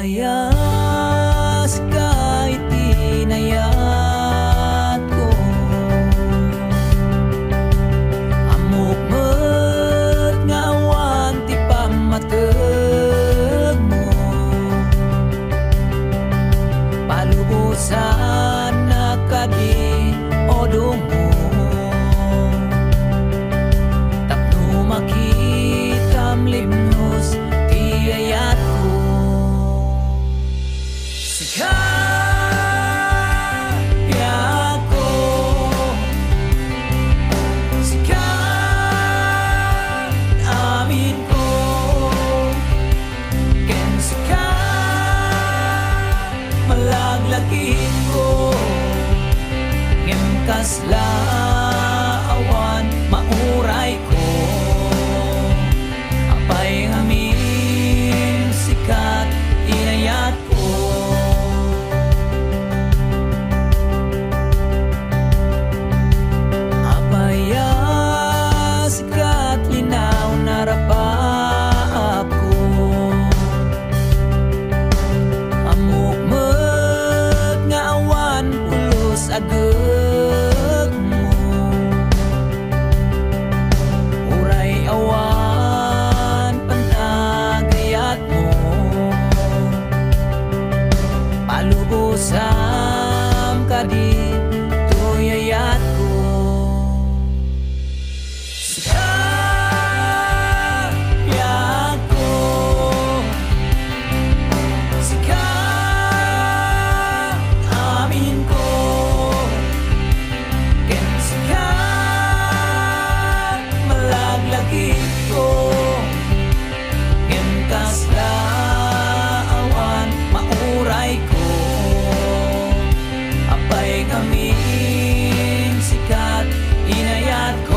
Apayas kahit inayat ko, amok met ngawan ti pamateg mo, palubusan na kadi odong mo, tapno makitam limnos ti ayat ko. Kaya ko sikat amin ko ken sikat malaglakin ko ngem kasla awan mauray ko apay ngamin sikat inayat ko. Narapap ko amok met nga awan pulos ageg mo, uray awan pantagayat mo, palubosam kadi tuyayat ko. Kaming sikat inayat ko.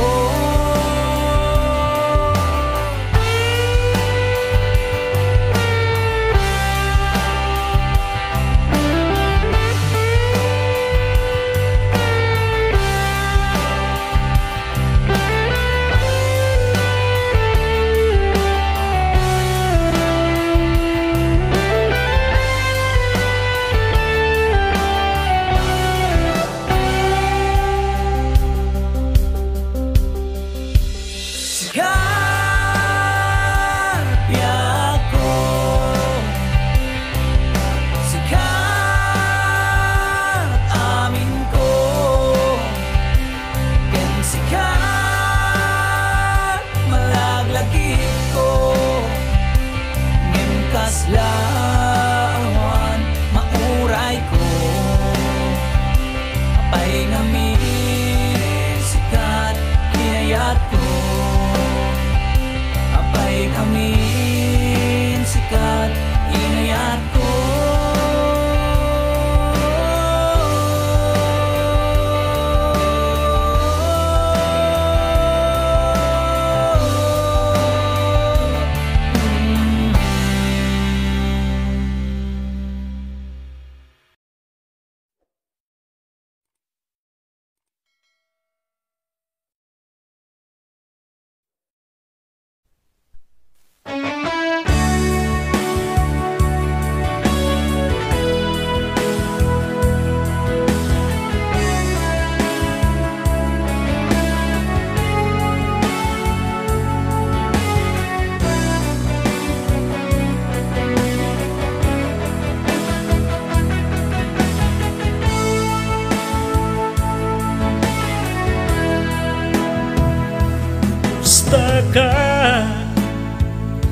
Lawan mauray ko apay ngamin sikat inayat ko, apay ngamin sikat inayat ko.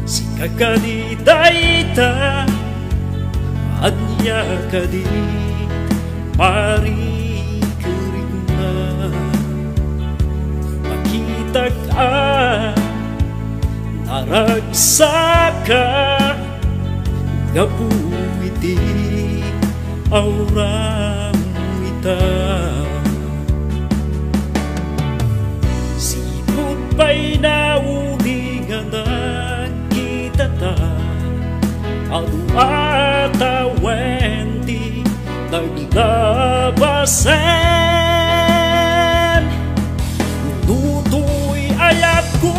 Si kakadidayta adnya kadi marikurig na makita ka naragsaka gapuiti aurang ita siput pa'y naulingan kita ta adu atawenti naglabasan tutoy ayat ko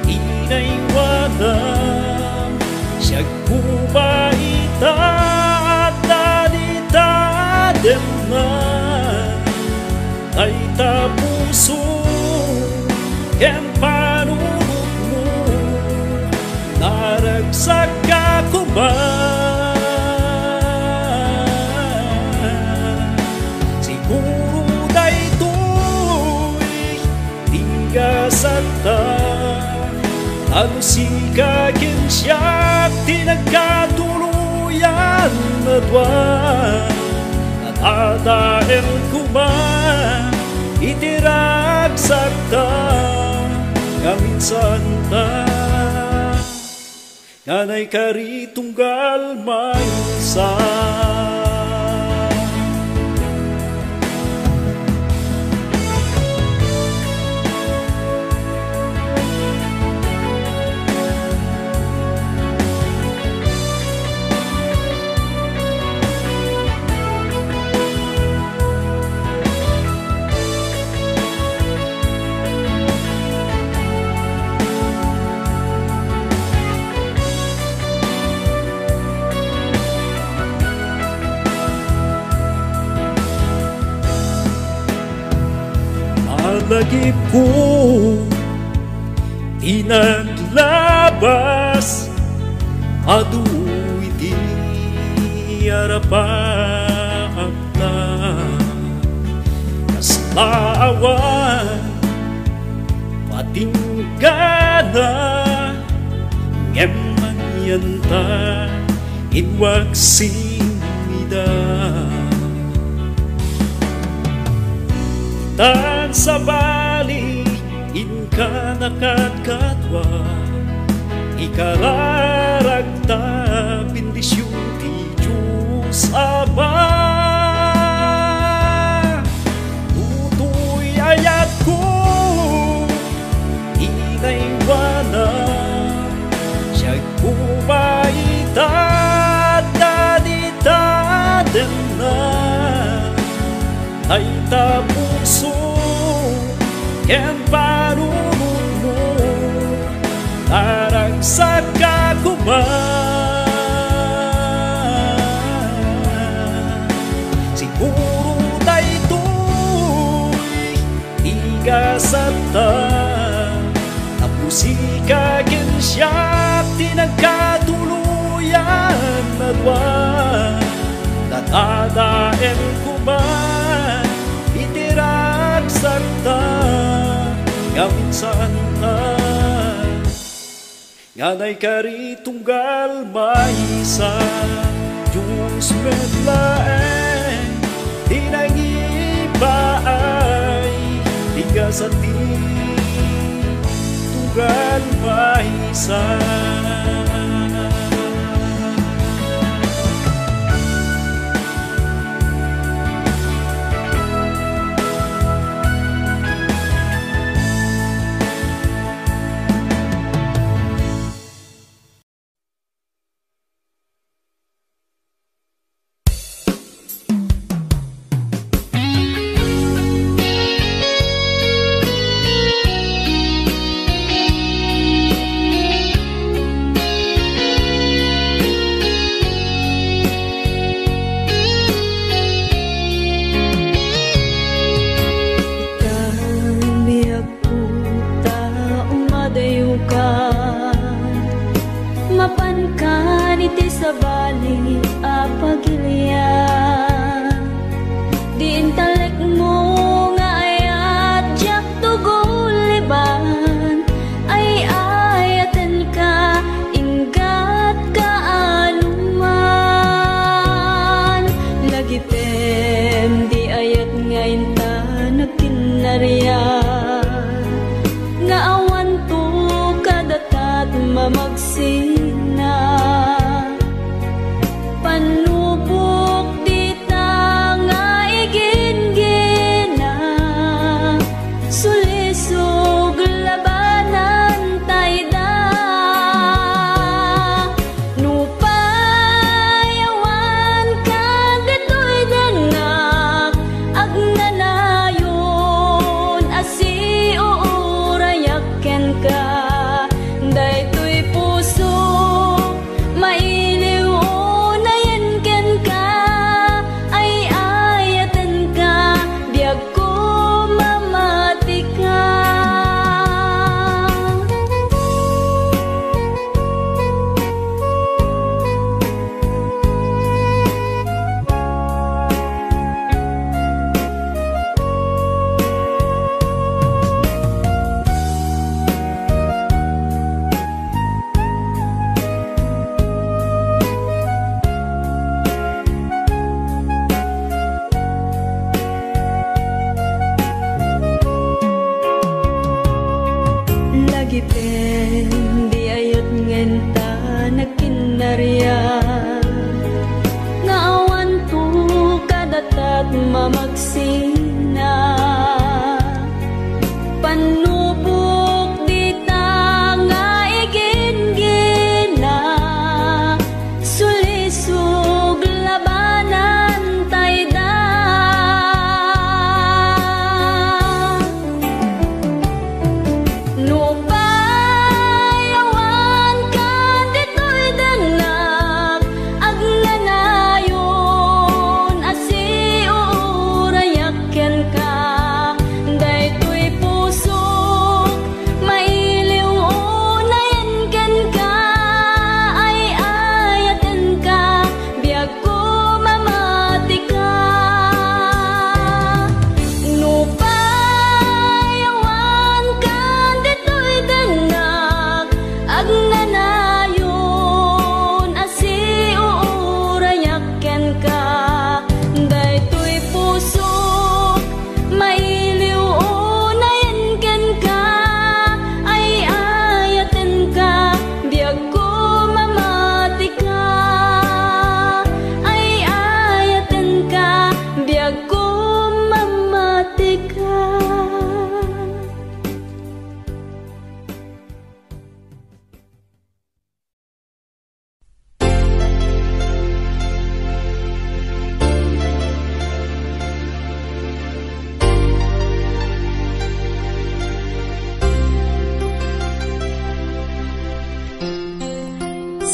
inay wadam siyag Daragsak ako man, siguro daytoy di ka sakta. Alusigakin siya tinagkatuluyan na dwan. At dahil kuman itiragsak ta kaminsan ta kanay karitunggal maysa. Lagip ko inaglabas aduy di arapan na kaslawan patinggana ngeman yanta inwag simida tan sa bali in ka nakadkatwa ikararagta bendisyon ti Diyos Ama. Tutoy ayat ko inaywana siya'y kumaitad daditaden na ay tapuso ken parunod mo daragsak ako man. Siguro daytoy di ka sakta tapusigakin siya tinagkatuluyan na dwan. Natadaen ko man itiragsak ta kaminsan ta nganay karitunggal maysa. Diyos medlaeng tinangibaay di ka sa ti tunggal maysa. Daytoy puso mailiw na yan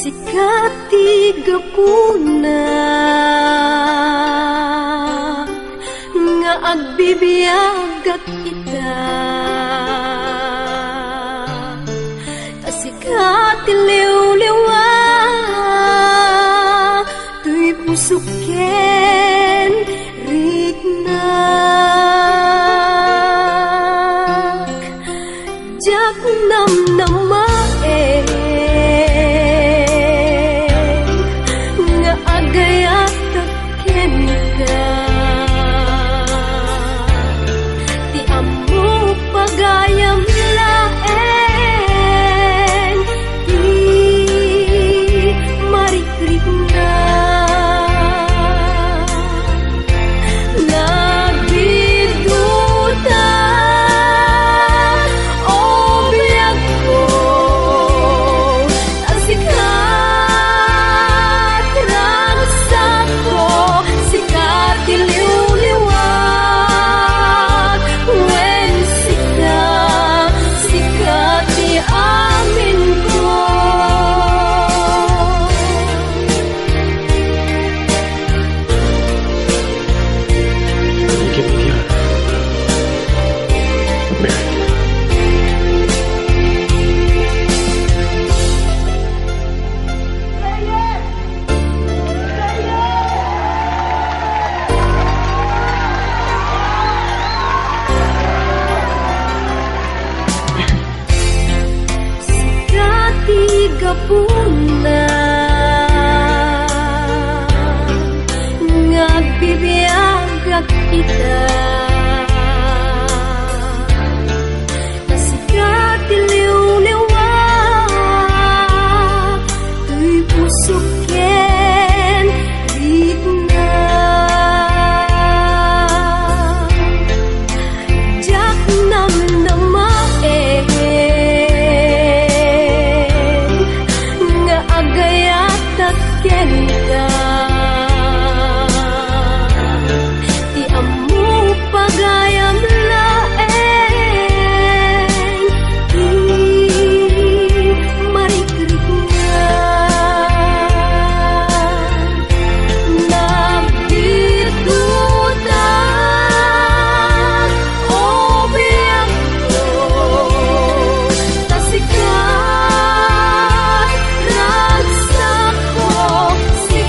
sikat tiga puna nga agbibiyagak kita kasikat liw-liwa tuy pusuken rignak jak nam-namae nga agayak taken ka ti amo pagayam laeng ti marikrikna nagbiduta o biyak ko sikat ragsak ko sikat iliw-liwag when sikat di amin ko Pikir-pikir Mary, sikat tiga puna ngagbibiyagak kita kasikat iliw-liwag tuy pusuken rignak jak nam-namae nga agayat taken ka ti amo pagayam laeng ti marikrikna nagbiduta o biyak ko tasikat ragsak ko sikat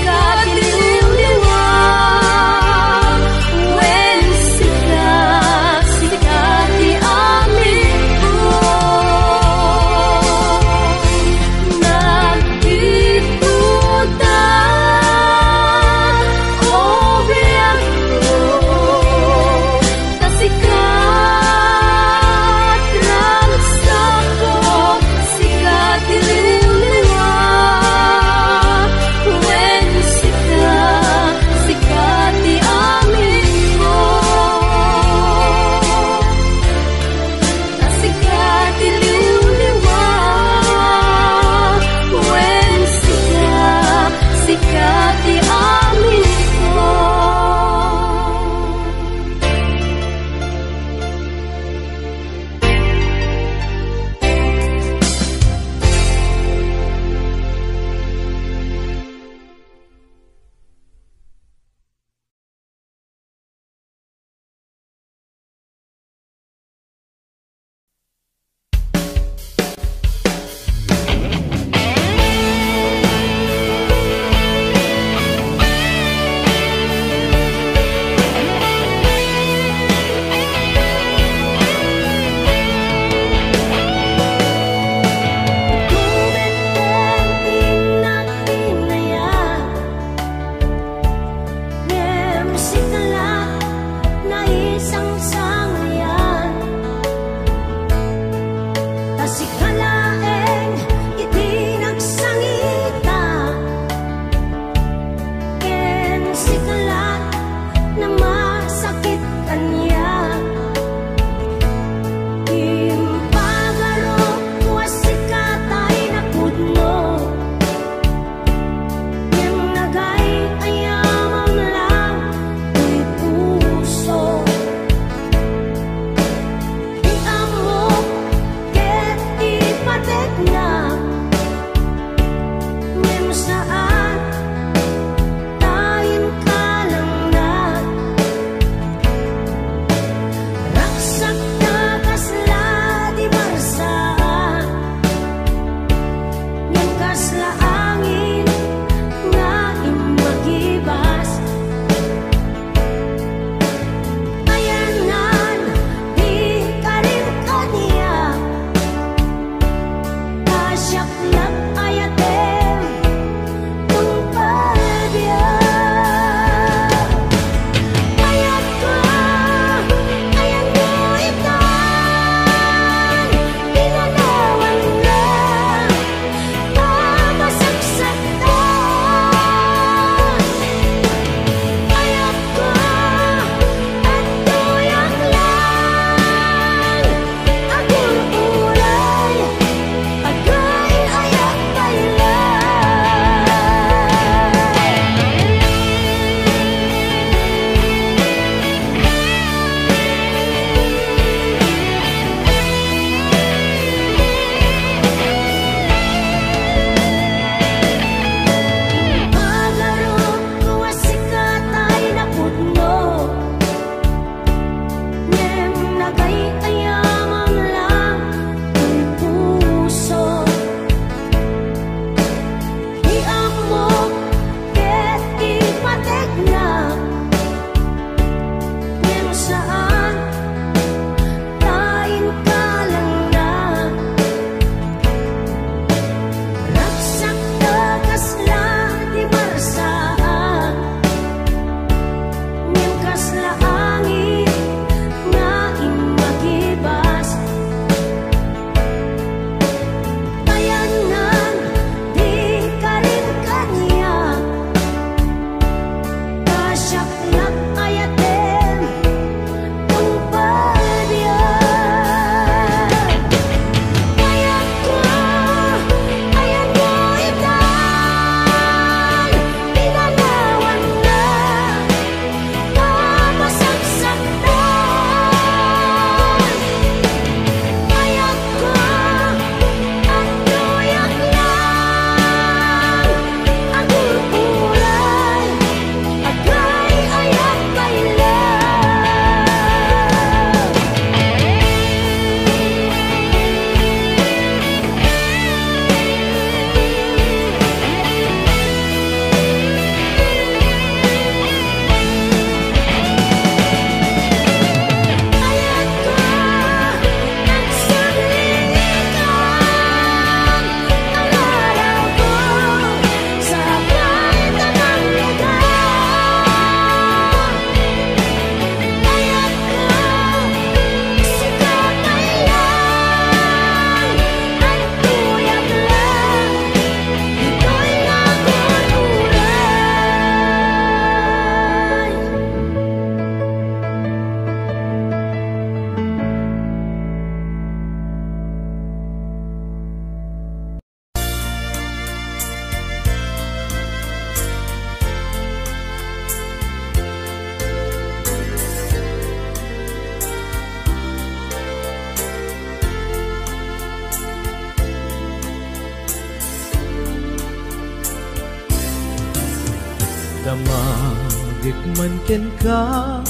Damagit man ken ka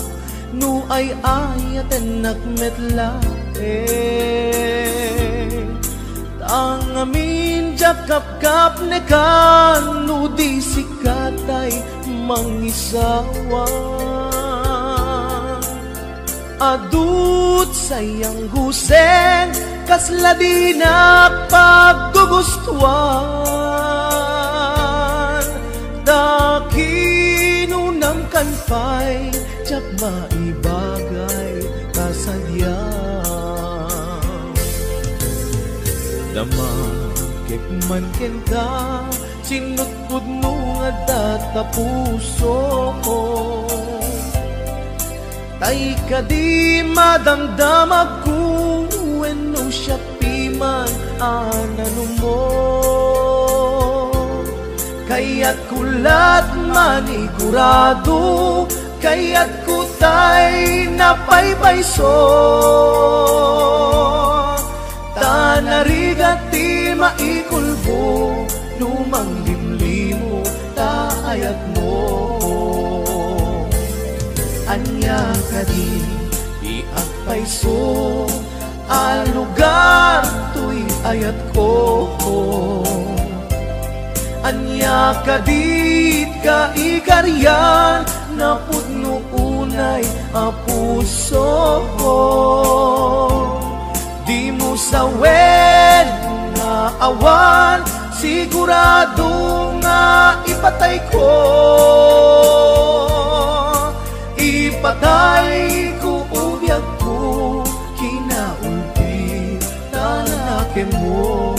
no ay ayaten nakmetla ang amin jakap-kap ne kan no di sikatay mangisawa adut sayang gusen kasla di na paggugustuhan dakinunam kanpay jak maibagay kasadya damagit man ken ka sinutpud mo nga data puso ko tay ka di madamdamag ko wenno siya piman anano mo kaya't kulat manigurado kaya't kutay napaypayso tanarigat ti maikulbo lumang limlimo taayat mo anya ka di agpayso al lugar tuy ayat ko anya ka dit ka ikaryan na pudno unay a puso ko di mo sawen nga awan sigurado nga ipatay ko ipatay ko ubyak ko kinaulti tanake mo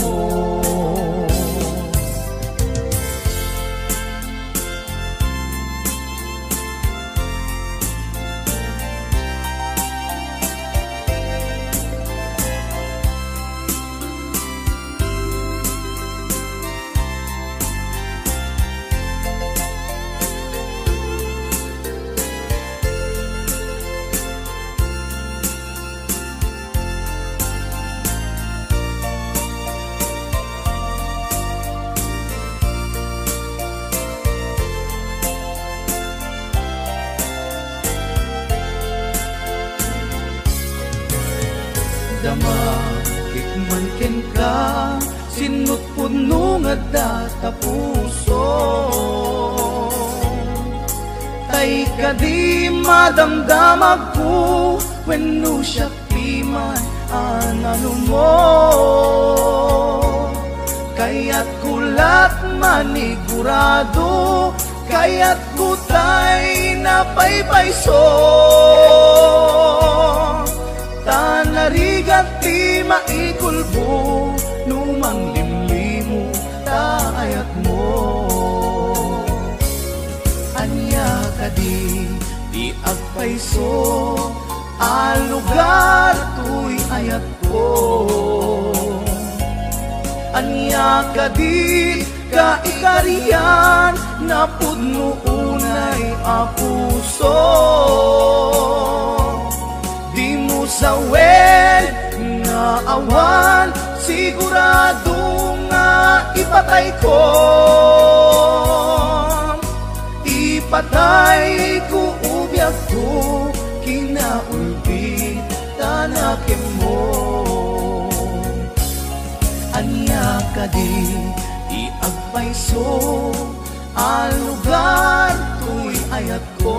damagit man ken ka sinutpud no nga data puso tay ka di madamdamag ko wenno siya piman anano mo kaya't kulat manigurado kaya't kutay napaypayso tanarigat ti maikulbo lumang limlimo taayat mo anya ka di agpayso al lugar tuy ayat ko anya ka di ka ikariyan na pudno unay a puso sawen nga awan sigurado nga ipatay ko ipatay ko ubyak ko kinaulbit tanake mo anya ka di agpayso al lugar tuy ayat ko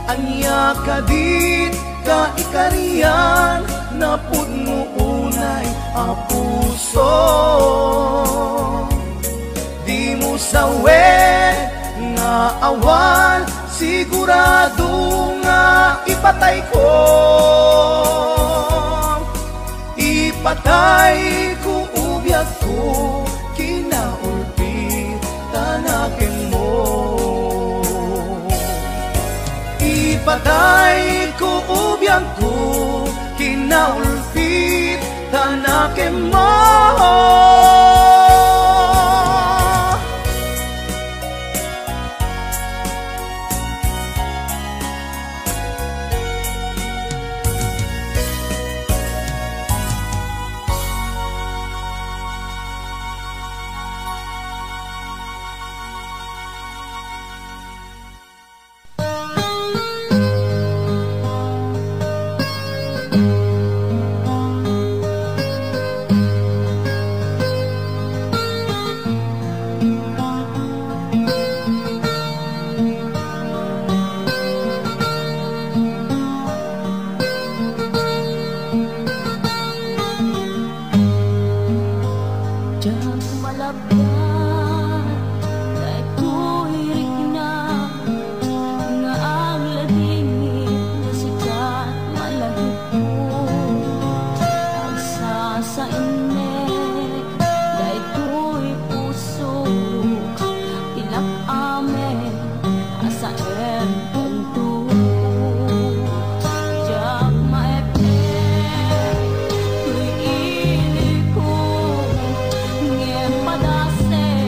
anya ka dit ka ikariyan na pudno unay a puso di mo sawen nga awan sigurado nga ipatay ko ipatay ko ubyak ko kinaulbit tanake mo ipatay ko ubyak ko kinaulbit tanake mo Jag malabdan Dahil ko'y rikna Nga ang ladingit Na sikat malagit ko Ang sasainit Dahil ko'y puso Tilak amin Asa tentu Jag maepek Ko'y ilik ko Ngem padase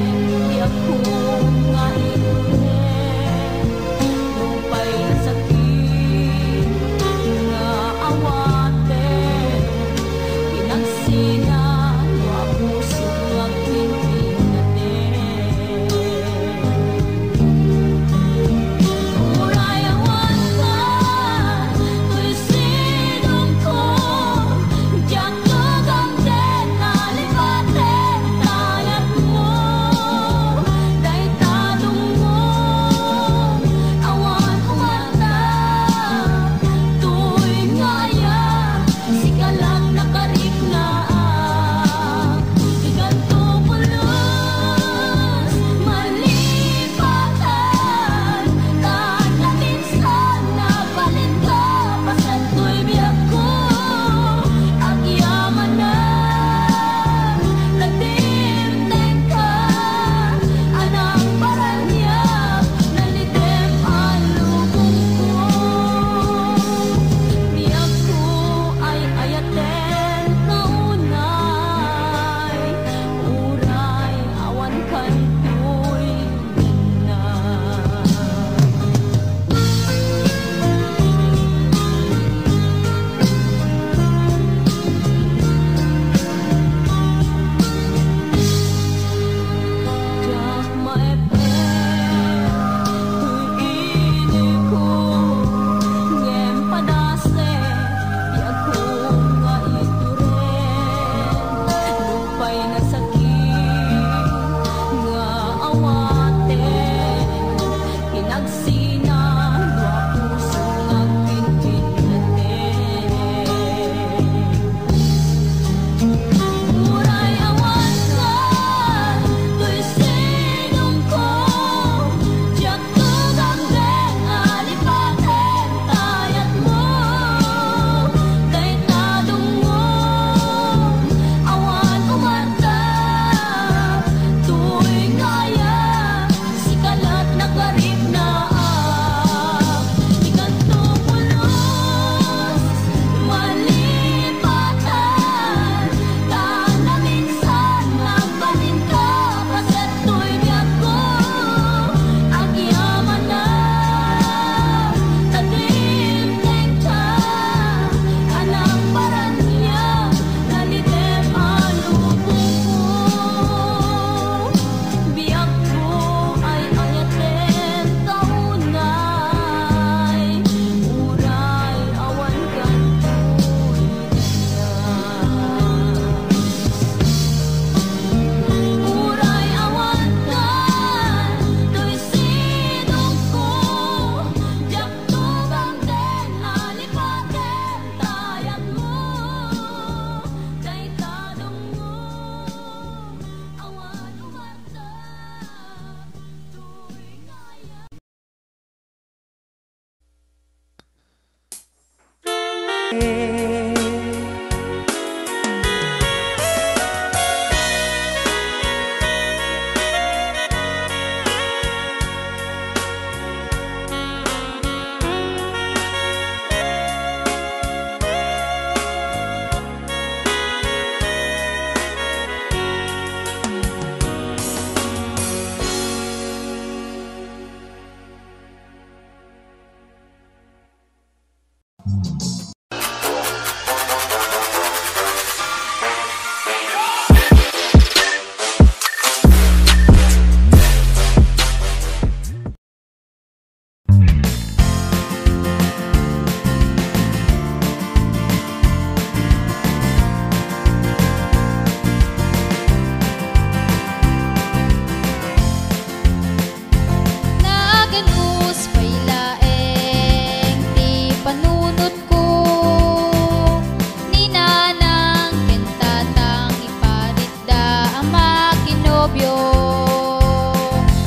kinobyo.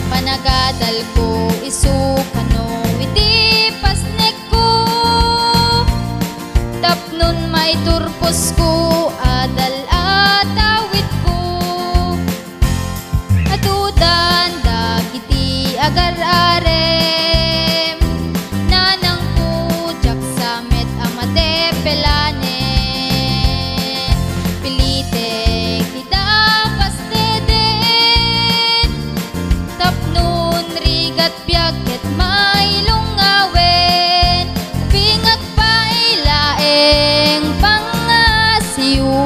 Panagadal ko isukano iti pasnek ko. Tapnon may turpos ko adal atawid ko. Atudan dagiti agar-arem nanang ko jak samet amate pelanen. Pilitek ita pasteden tapnon rigat biyaget may lungawen. Pingag pailaeng pangasiyo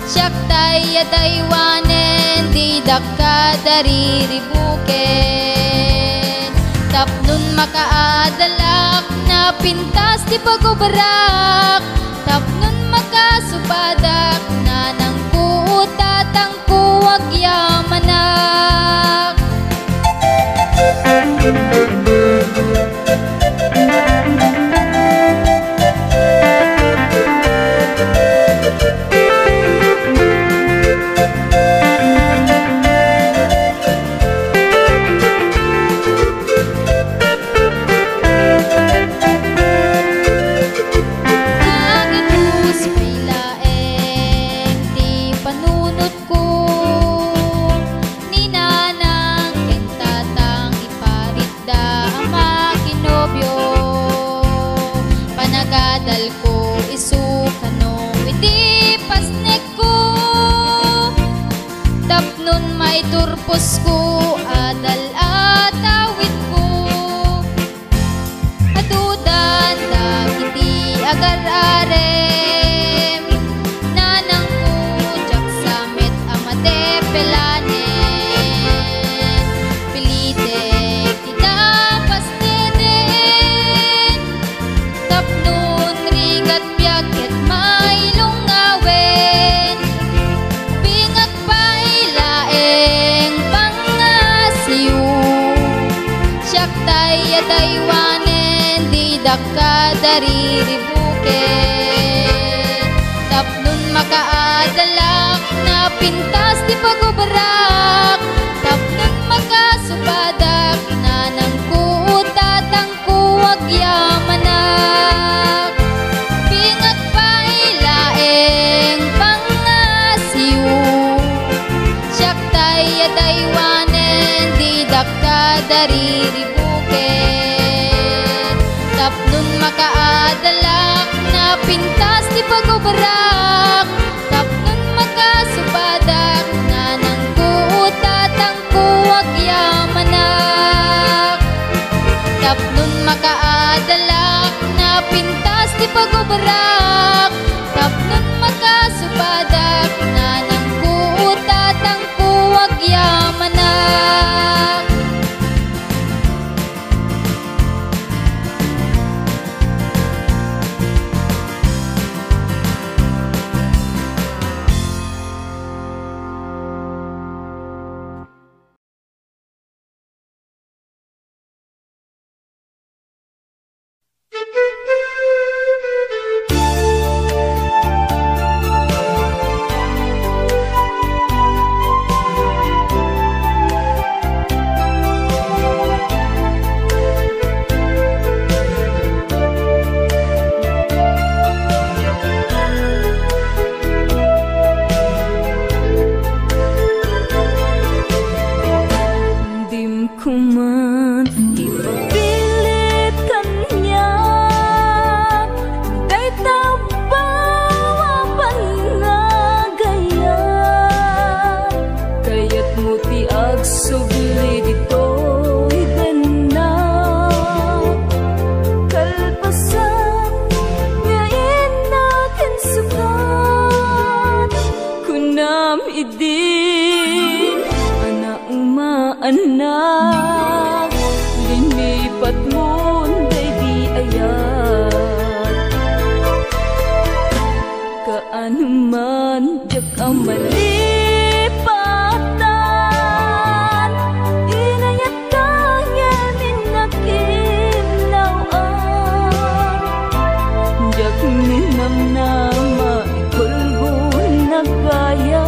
siyak tayo daywanen di dakka dariribuken. Tapnon makaadalak na pintas di pagubarak. Tapnon makasubadak na nang kuutatang kuwag yamanak. Nagitus pailaeng di panunot ko. Ni nanang kintatang iparit da ama kinobyo. Panagadal ko isukano iti pasnek ko. Tapnon may turpos ko adal atawid ko. Atudan dagiti agar-arem nanang ko jak samet amate pelanen. Pilitek ita pasteden tapnon rigat biyaget may lungawen. Pingag pailaeng pangasiyo siyak tayo daywanen di dakka dariribuken. Tapnon makaadalak na pintas di pagubarak. Tapnon makasubadak na nang kuutatang kuwag yamanak. Pingag pailaeng pangasiyo siyak tayo daywanen di dakka dariribuken. Tapnon makaadalak na pintas di pagubarak. Tapnon makasubadak na nang kuutatang kuwag yamanak. Tapnon makaadalak na pintas di pagubarak. Tapnon makasubadak na nang kuutatang kuwag yamanak. anak linipat mo day di ayat kaanuman jak ang malipatan inayat kanya minakinawan jak ninamnama ikulbo nagaya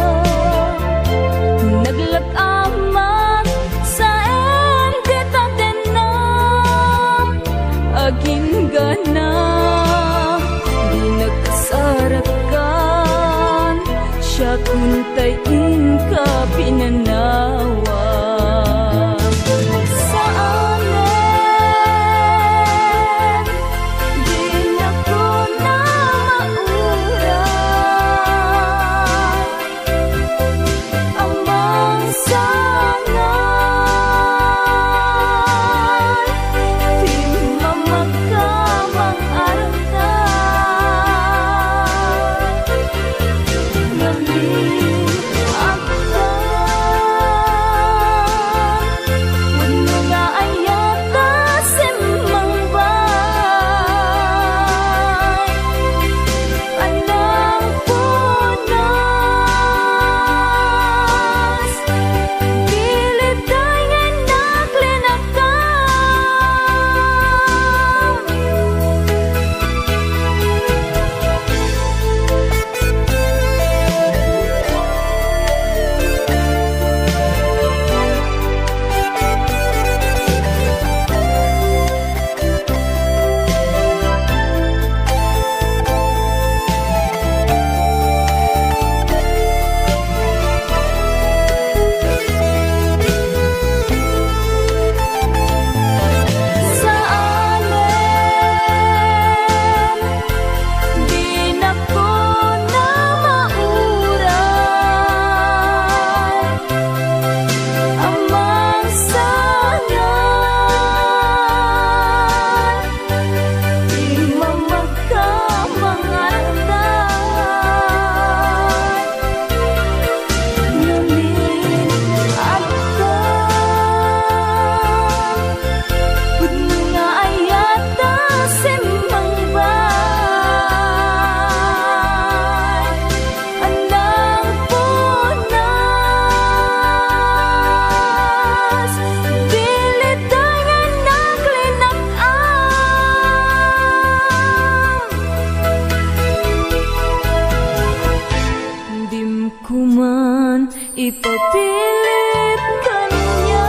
ipapilit kanya.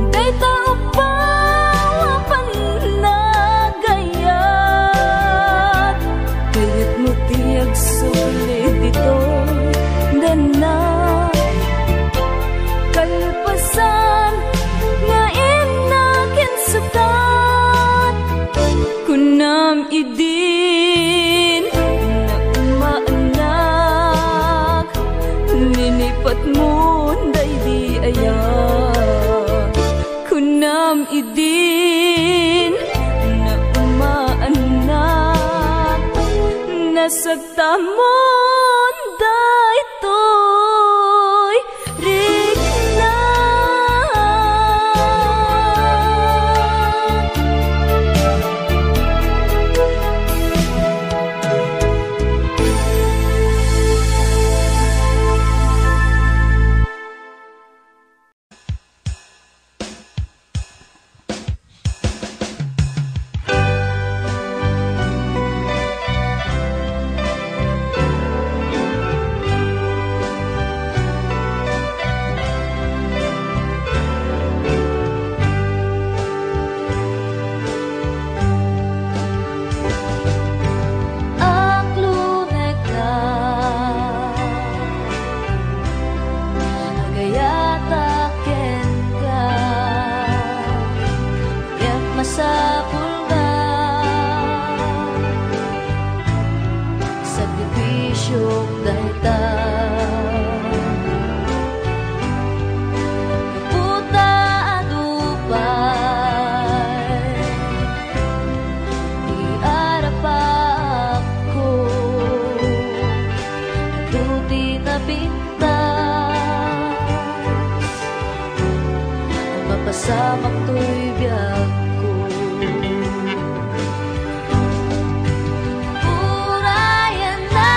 Day tao pa panagayat, kaya't mo tiyag sulit dito dana. Kalpasan nga inakin sukat, kunam idin na umaanak, linipat mo day di ayak. Kunam idin na umaanak, nasagta mo day to'y rigna. Mapasamak to'y biyak ko. Urayan na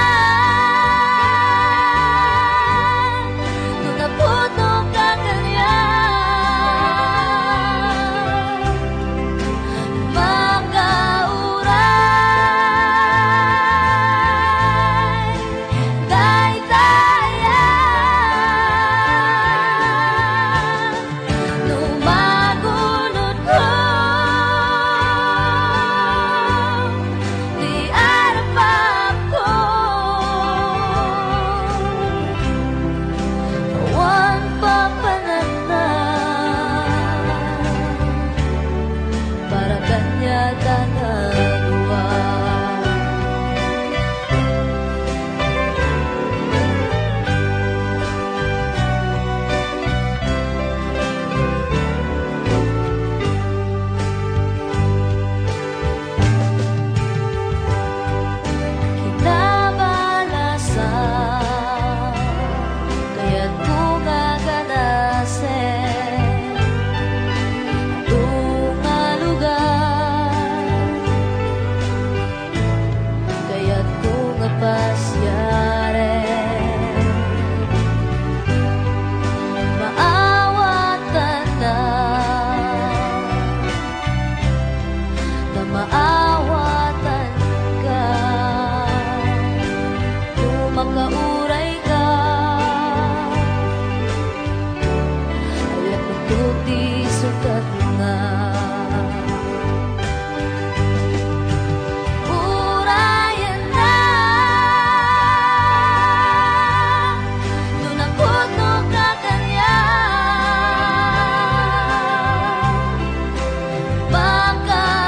nung naputo ka kanya, makauray daydayan. Lumagulot ko di arapap ko, awan papananan para kanya tanagawa. Kinabalasan kaya't kung aganasin itong lugar, kaya't kung apasyaren maawatan na maawatan ka. Kung makauray ka, aya't magtuti sukat nga. Urayan na nung naputo ka kanya, makauray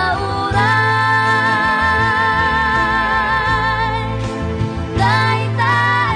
daydayan.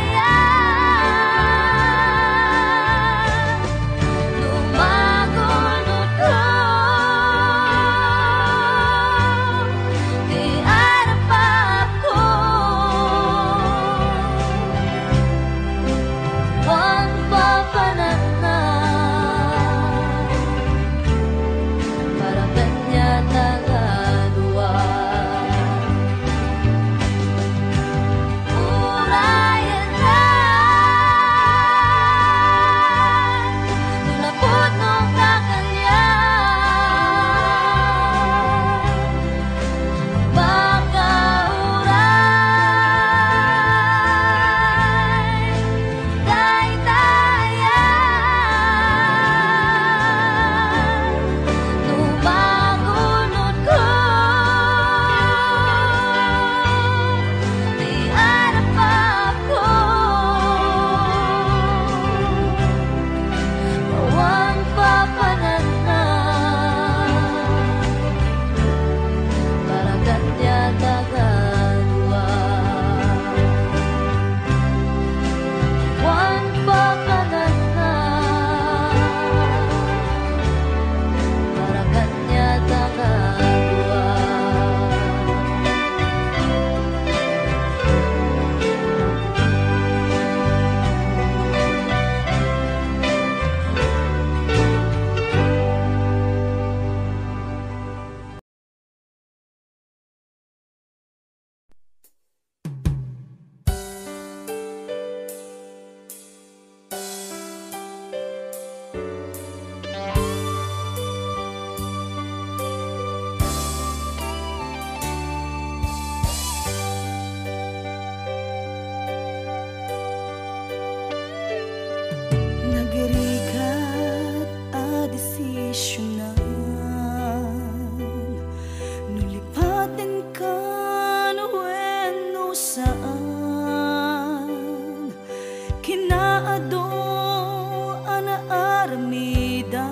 Kinaado ana armidam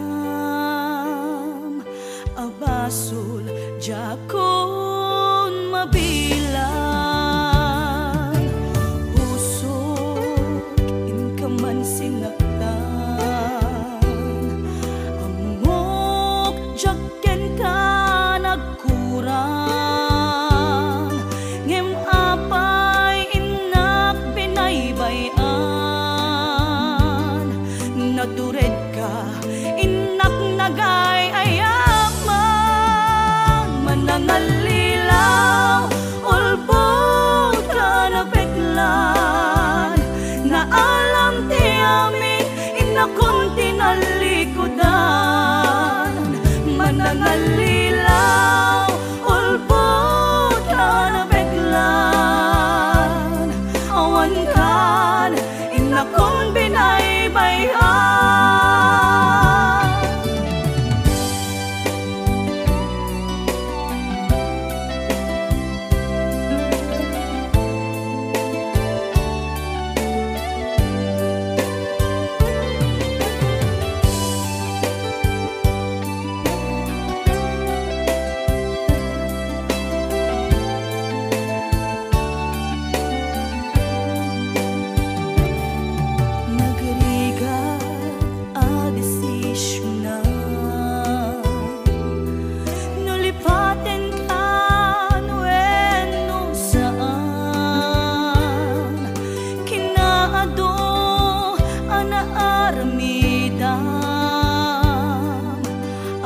abasul jakon mabilang pusok inkaman sinaktan amok jaken ka nagkurang ngem apay inak binaybayan natured ka inak nagay ayaman manangalilaw ulbod ka na peklan na alam ti amin inakon tinalikudan manangalilaw ulbod ka na peklan awan kan inakon binaybayan.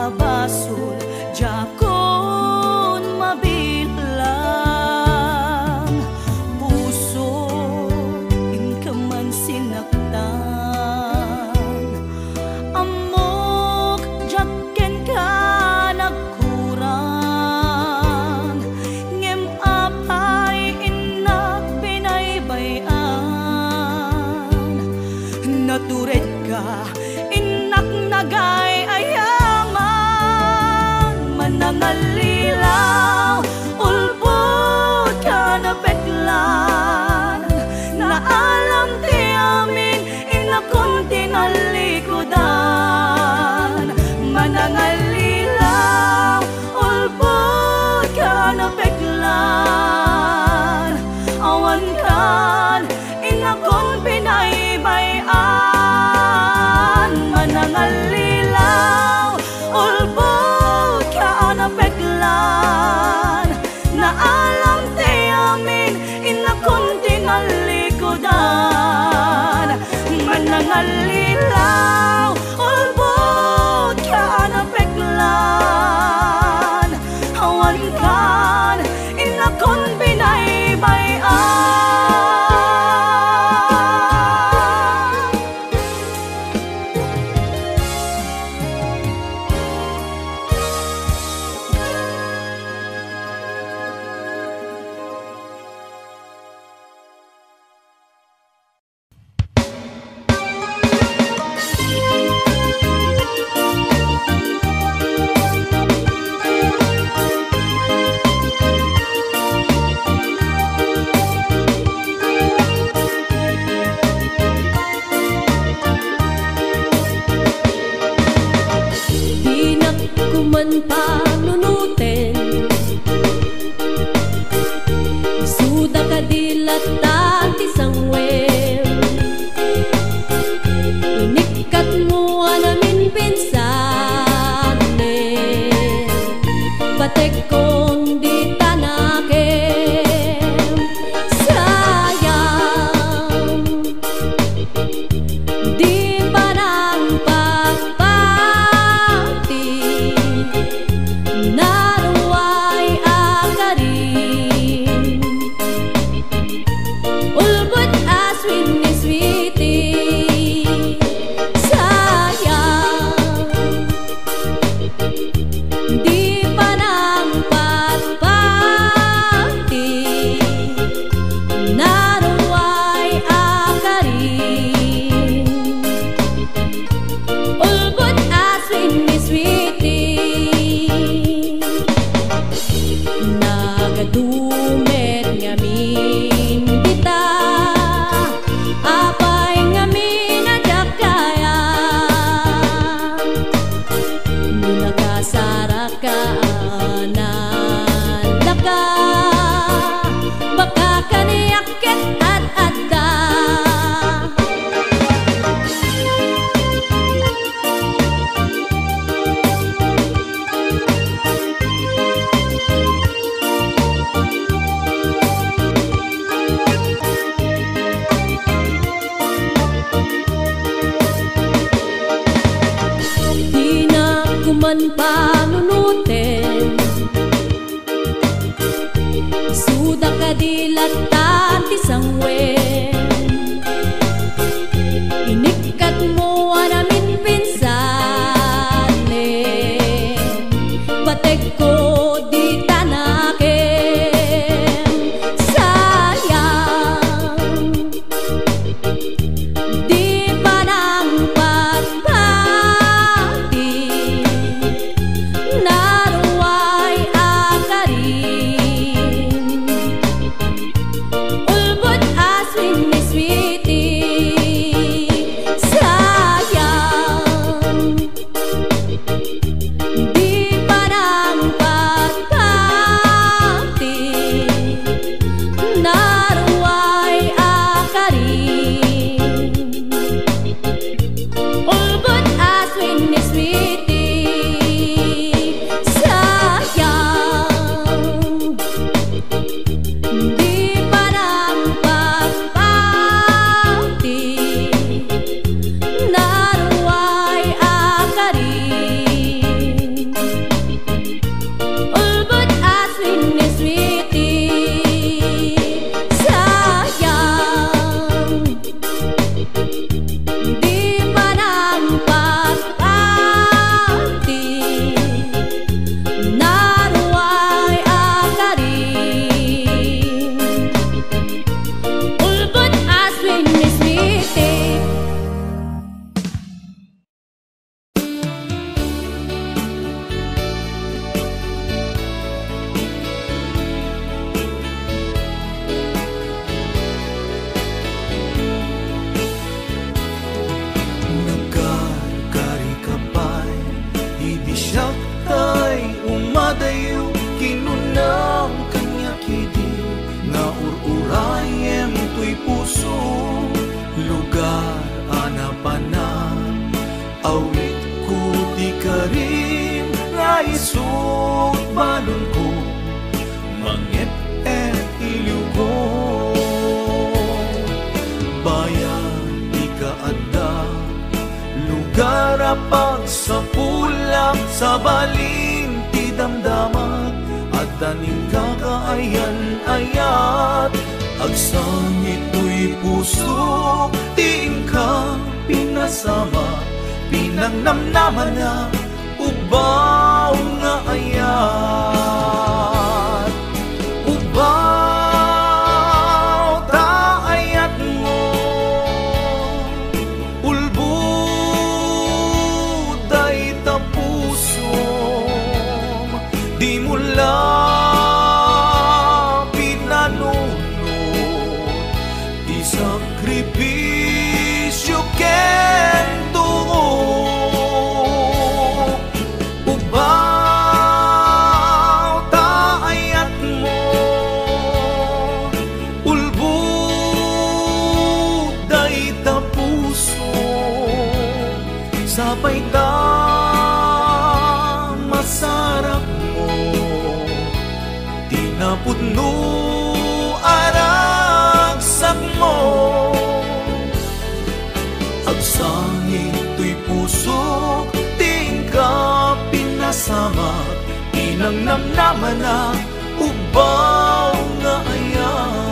Abasul jakon mabilang puso inkaman sinaktan amok jaken ka nagkurang ngem apay inak binaybayan natured ka inak nagay nangalilaw ulbod ka na peklan na alam ti amin inakon tinalikudan manangalilaw ulbod ka na peklan awan kan inakon binaybayan manangalilaw ulbod na peklan na alam ti amin inakon tinalikudan manangal man panunutin. Suda kadilatan ti sangwen, inikat mo anamin pinsane, batek ko di tanakin. Sayang di pa nang pagpati, naruway akarin. Ulbot aswin ni sweetie. Sayang di pa nang pagpati, naruway akarin. Ulbot aswin ni sweetie. Sayang di pa nang pagpati, naruway akarin. Ulbot aswin ni sweetie. Sayang di pa nang pagpati, naruway akarin. Ulbot aswin ni sweetie. Nagkarkari ka pa'y hindi siya tay umadayo, kinunang kanya kidi nga ururayem tuy puso. Lugar anapana awit ko di ka rin nga isut balon ko mangep iliw ko. Bayan di ka adda, lugar apag sa pulak, sa baling ti damdamat, at daning kakaayan-ayat. Agsang ito'y puso, tiin ka pinasama, pinangnamnaman na ubaw nga ayat. Ubaw ta ayat mo, ulbuday ta puso, di mula pinanunod, di sakripisyo ken tuo. Ubaw ta ayat mo, ulbuday ta puso, sabay ta masarap mo, tinapudno aragsak mo. Agsang ito'y puso, tiin ka pinasama, pinangnamnaman na ubaw nga ayat.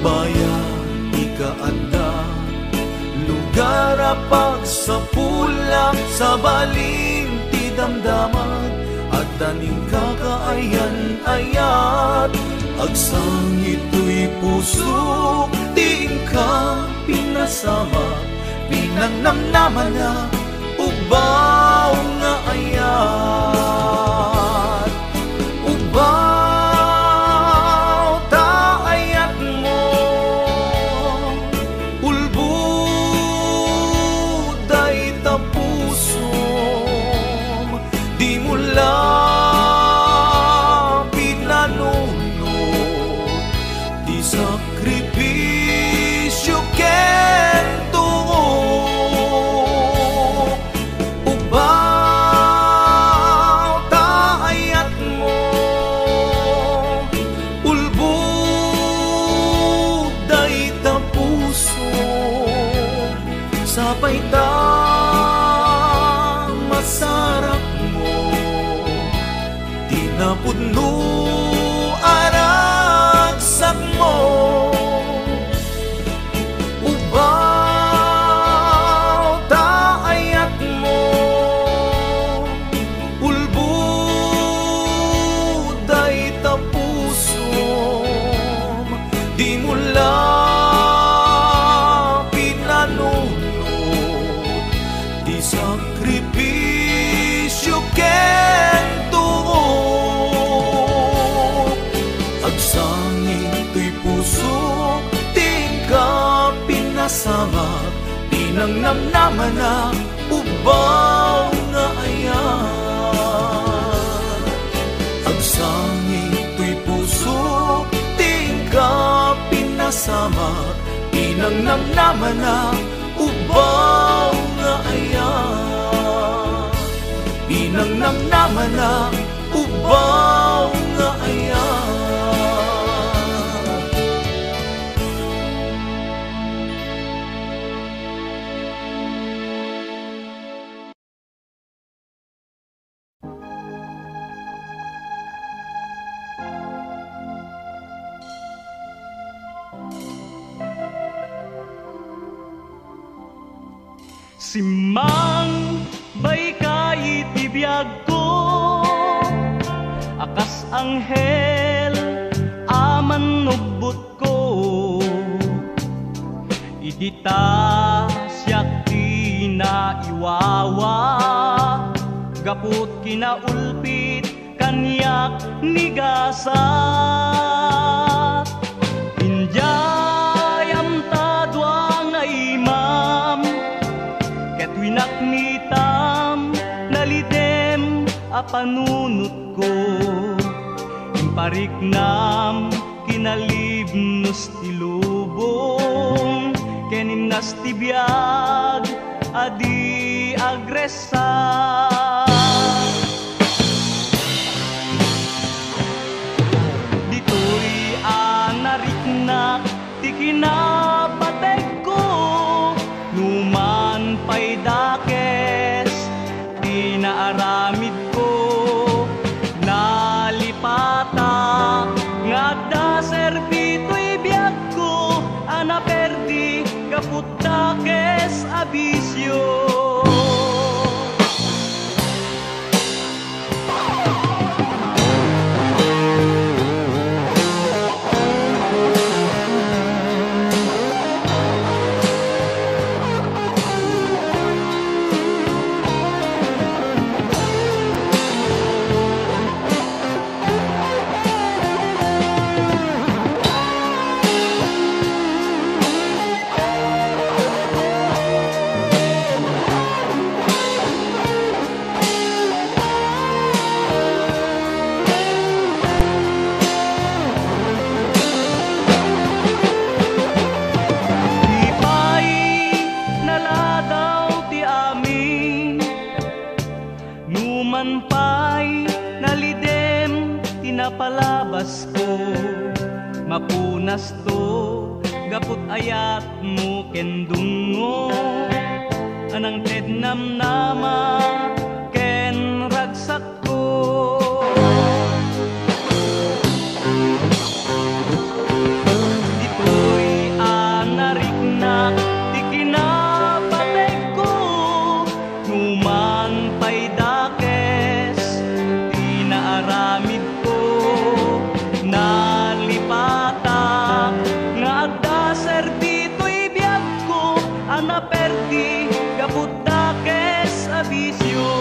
Bayan ikaanda, lugar apag sa pulak, sa baling ti damdamat, at daning kakaayan-ayat. Agsang ito'y puso, tiin ka pinasama, pinangnamnaman na ubaw nga ayat. Ubaw di mo lang pinanunod, di sakripisyo kento ubaw taayat mo ulbud day tapuso sabay ta masarap mo tinapudno aragsak mo ubaw taayat mo ulbud day tapusom di mo lang pinanunod di sakripisyo kento agsangin to'y puso tingka pinasamak pinangnamnaman na ubaw nga ayan agsangin to'y puso tingka pinasamak pinangnamnaman na ubaw nga ayan pinangnamnaman na ubaw nga ayan. Simang bay kay tibiyag ko akas anghel aman nugbut ko idita siyak di na iwawa gaput kinaulpit kanyak nigasat injayam tadwa nga imam winaknitam nalidem apanunot ko impariknam kinalibnos tilubong kenimnas tibiyag adi agresa dito'y anariknak ti kinapateg ko numan pa'y dakes di naaramid ko nalipata nga da serbito'y biyag ko anaperdi kaput dakes abisyo palabas ko mapunas to gaput ayat mo kendungo anang tednam nama ken ragsak ko dito'y anariknak di kinapateg ko numan pa'y dakes di naaramid nalipata nga adda serbito'y biyag ko anaperdi kaput dakes abisyo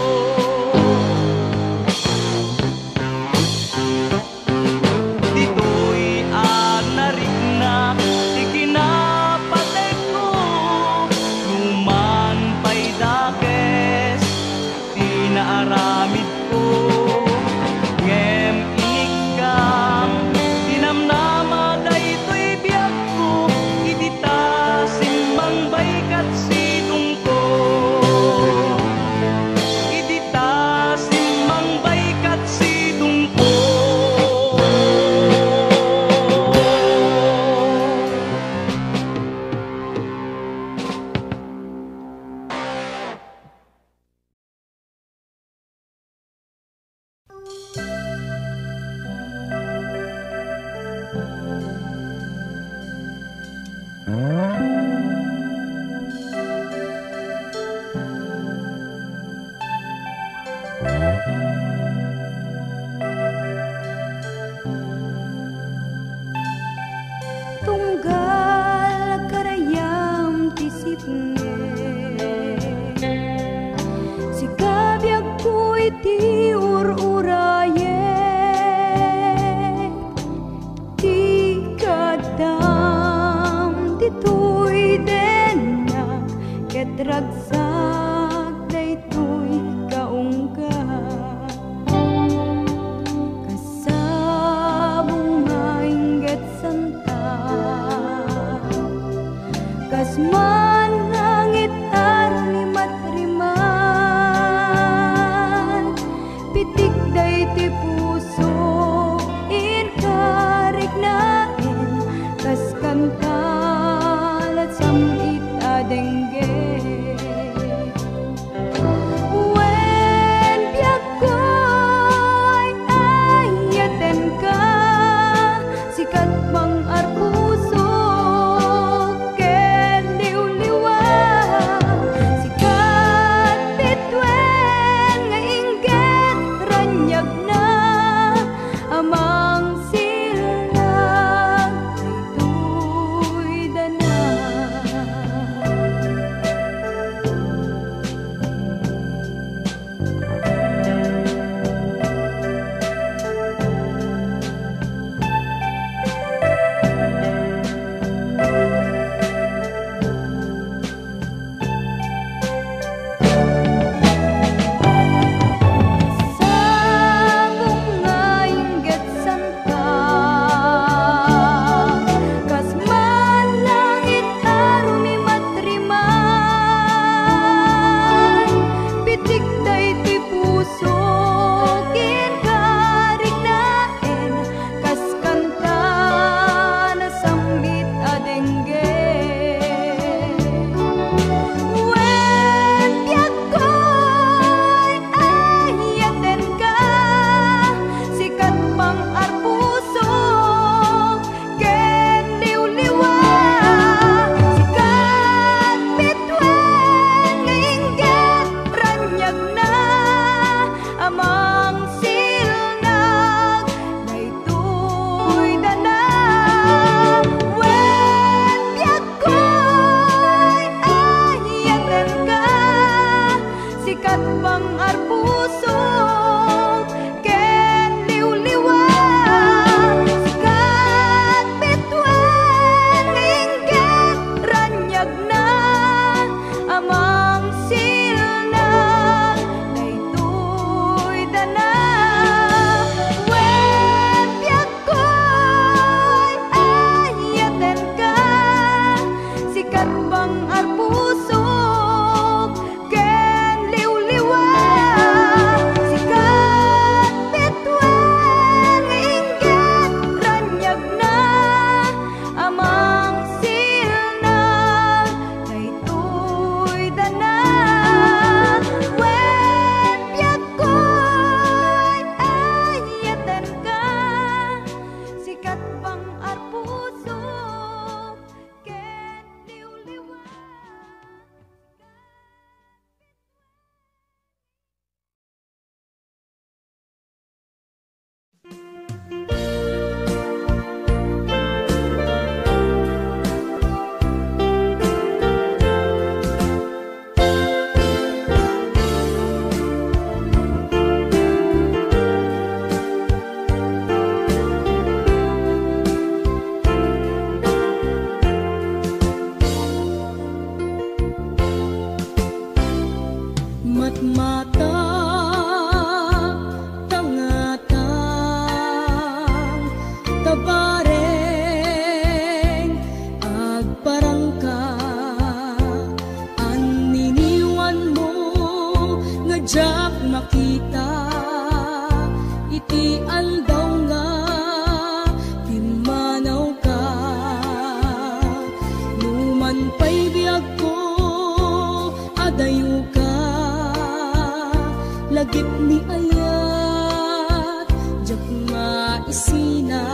Tit ni ayat jak maisina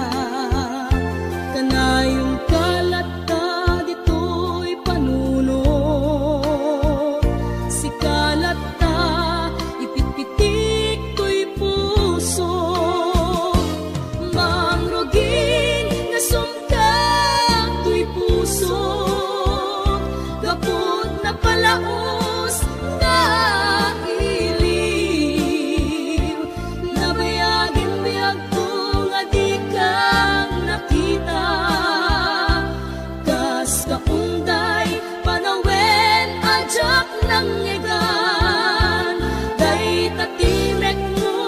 kanayong kalat ka dito'y panuno. Si kalat ka ipitpitik to'y puso. Mangrugin nga sumkak to'y puso. Gapot na palaos nga iliw. Nabayagin biyag ko nga di kang nakita. Kas kaunday panawen ajak ng ngegan. Day tatimek mo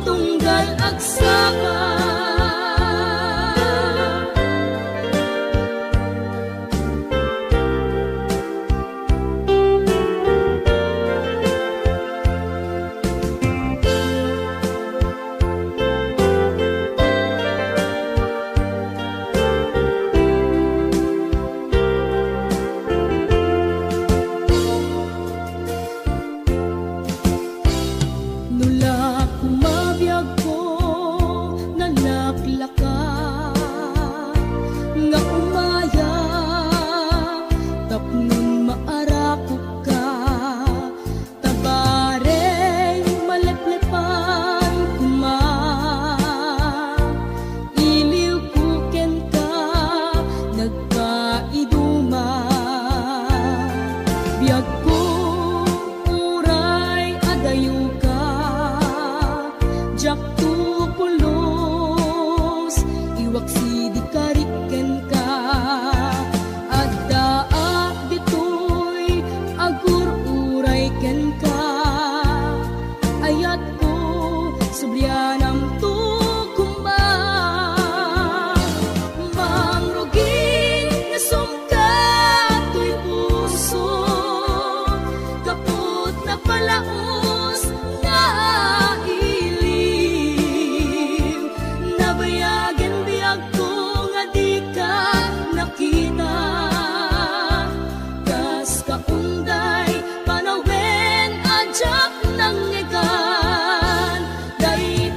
tunggal agsaka. Nula kumabiyag ko nalaklaka nga umaya tapnon maarakok ka tabareng maleplepan kuma iliw kuken ka nagkaiduma biyag ko uray adayo ka jak tu pulos iwak sidi kariken ka addaak ditoy agur uray ken ka ayat ko sublianam tu kumba mangrugin nga sumkat to'y puso kaput na palaos nga iliw. Nabayagin biyag ko nga di ka nakita. Kas kaunday panawen ajak ng ngegan. Day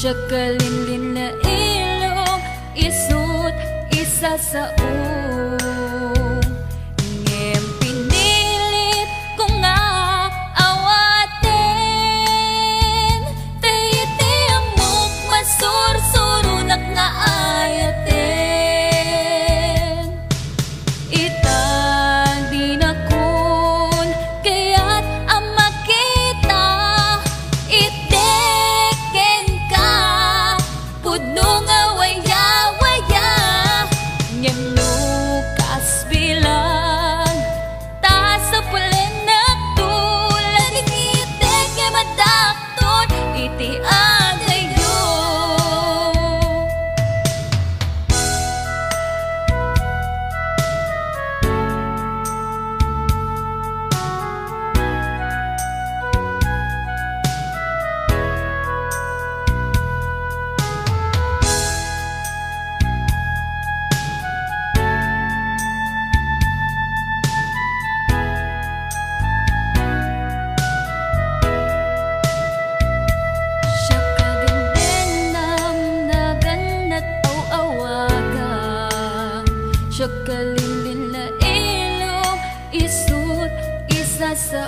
Siya kalinlin na ilong, isut isa sa ngem pinilit ko nga awatin. Tayiti amok masursuro nga ayatin. Itang di na kun kaya't ang makita iteken ka pudno nga waya-waya ngem nukas bilang ta sa pulen na tulad itek nga madakton iti agayo. Siya kagandang naganat aw-awaga. Siya kalinlin na ilong, isut isa sa